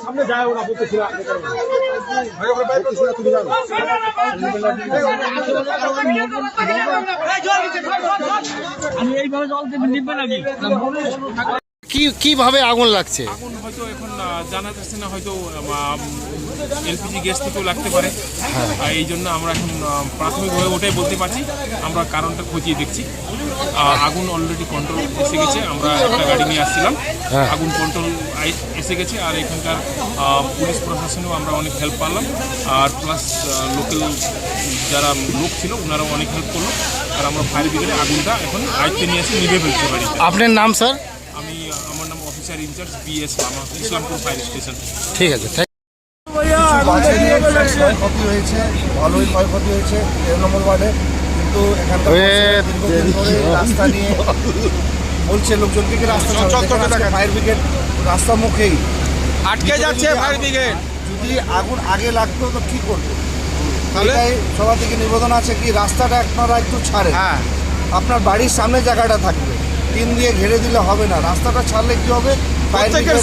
সামনে যায় ওরা বলতেছিল এইভাবে জল নিবে নাকি কিভাবে আগুন লাগছে? আগুন হয়তো এখন জানা যাচ্ছে না, হয়তো এলপিজি গ্যাস থেকেও লাগতে পারে। এই জন্য আমরা এখন প্রাথমিকভাবে ওটাই বলতে পারছি, আমরা কারণটা খতিয়ে দেখছি। আগুন অলরেডি কন্ট্রোল এসে গেছে, আমরা একটা গাড়ি নিয়ে আসছিলাম, আগুন কন্ট্রোল এসে গেছে। আর এখানকার পুলিশ প্রশাসনেও আমরা অনেক হেল্প পারলাম, আর প্লাস লোকাল যারা লোক ছিল ওনারাও অনেক হেল্প করলো। আর আমরা ফায়ার ব্রিগেডে আগুনটা এখন আয়ত্তে নিয়ে এসে নিভে ফেলতে পারি। আপনার নাম স্যার? আমার নাম officer incharge BS Lama, Islampur fire station. ঠিক আছে। ক্ষয়ক্ষতি হয়েছে, ভালোই ক্ষয়ক্ষতি হয়েছে 13 নম্বর ওয়ার্ডে। কিন্তু এখানকার রাস্তা নিয়ে বলছে লোকজনকে কি রাস্তা ফায়ার ব্রিগেড রাস্তা মুখেই আটকে যাচ্ছে। ফায়ার ব্রিগেড যদি আগুন আগে লাগতো তো কি করতো? এটাই সবার থেকে নিবেদন আছে কি রাস্তাটা আপনারা একটু ছাড়েন। আপনার বাড়ির সামনে জায়গাটা থাকবে, টিন দিয়ে ঘিরে দিলে হবে না। রাস্তাটা ছাড়লে কি হবে, ফায়ার ব্রিগেড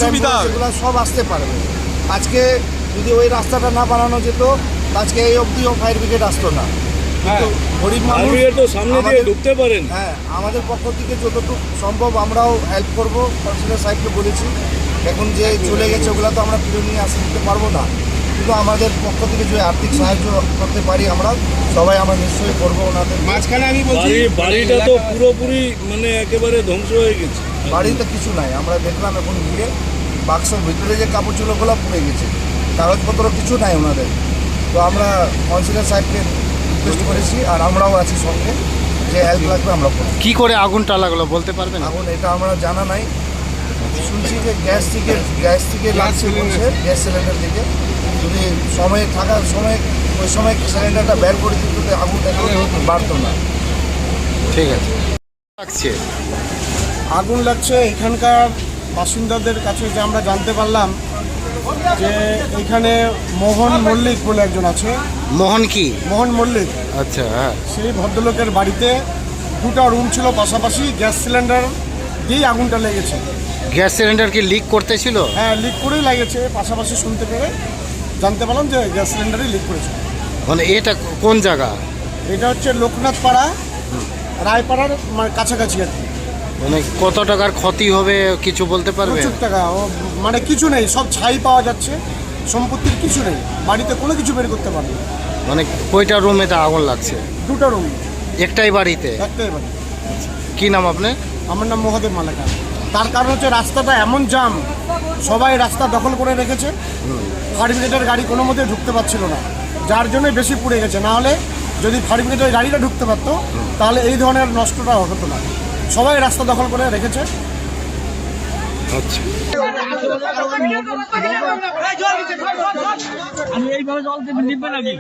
এগুলো সব আসতে পারবে। আজকে যদি ওই রাস্তাটা না বানানো যেত আজকে এই অবধিও ফায়ার ব্রিগেড আসতো না। কিন্তু গরিব মানুষ সামনে দিয়ে ঢুকতে পারেন। হ্যাঁ, আমাদের পক্ষ থেকে যতটুকু সম্ভব আমরাও হেল্প করবো। কাউন্সিলর সাহেবকে বলেছি, এখন যে চলে গেছে ওগুলো তো আমরা ফিরে নিয়ে আসতে দিতে পারবো না, কিন্তু আমাদের পক্ষ থেকে যে আর্থিক সাহায্য করতে পারি আমরা সবাই আমরা নিশ্চয়ই করবো ওনাদের। মাঝখানে আমি বলছি বাড়িটা তো পুরোপুরি মানে একেবারে ধ্বংস হয়ে গেছে। বাড়িতে কিছু নাই, আমরা দেখলাম এখন গিয়ে বাক্সর ভিতরে যে কাপড় চোপড়গুলো পুড়ে গেছে, কাগজপত্র কিছু নাই ওনাদের। তো আমরা কাউন্সিলর সাহেবকে রিকোয়েস্ট করেছি, আর আমরাও আছি সঙ্গে, যে হেল্প লাগবে আমরা করব। কি করে আগুনটা লাগলো বলতে পারবেন? আগুন এটা আমরা জানা নাই, শুনছি যে গ্যাস থেকে লাগছে বলছে, গ্যাস সিলিন্ডার থেকে। যদি সময় থাকার সময় ওই সময় সিলিন্ডারটা বের করে দিত আগুনটা বাড়তো না। ঠিক আছে। লাগছে আগুন লাগছে এখানকার বাসিন্দাদের কাছে যে আমরা জানতে পারলাম যে এখানে মোহন মল্লিক বলে একজন আছে। মোহন কি? মোহন মল্লিক। আচ্ছা, হ্যাঁ। সেই ভদ্রলোকের বাড়িতে দুটো রুম ছিল পাশাপাশি, গ্যাস সিলিন্ডার দিয়েই আগুনটা লেগেছে। গ্যাস সিলিন্ডার কি লিক করতেছিল? হ্যাঁ, লিক করেই লেগেছে। পাশাপাশি শুনতে পেরে জানতে পারলাম যে গ্যাস সিলিন্ডারই লিক করেছে। মানে এটা কোন জায়গা? এটা হচ্ছে লোকনাথ পাড়া, রায়পাড়ার কাছাকাছি আর কি। মানে কত টাকার ক্ষতি হবে কিছু বলতে পারবে? প্রচুর টাকা, মানে কিছু নেই, সব ছাই পাওয়া যাচ্ছে, সম্পত্তির কিছু নেই, বাড়িতে কোনো কিছু বের করতে পারবে। মানে কয়টা রুমে এটা আগুন লাগছে? দুটো রুম। একটাই বাড়িতে? একটাই বাড়ি। কি নাম আপনার? আমার নাম মহাদেব মালাকা। তার কারণ হচ্ছে রাস্তাটা এমন জাম, সবাই রাস্তা দখল করে রেখেছে, ফায়ার ব্রিগেডের গাড়ি কোনো মতে ঢুকতে পারছিল না, যার জন্যই বেশি পুড়ে গেছে। না হলে যদি ফায়ার ব্রিগেডের গাড়িটা ঢুকতে পারতো তাহলে এই ধরনের নষ্টটা হতো না। সবাই রাস্তা দখল করে রেখেছে। আচ্ছা। এইভাবে জল নিবে নাকি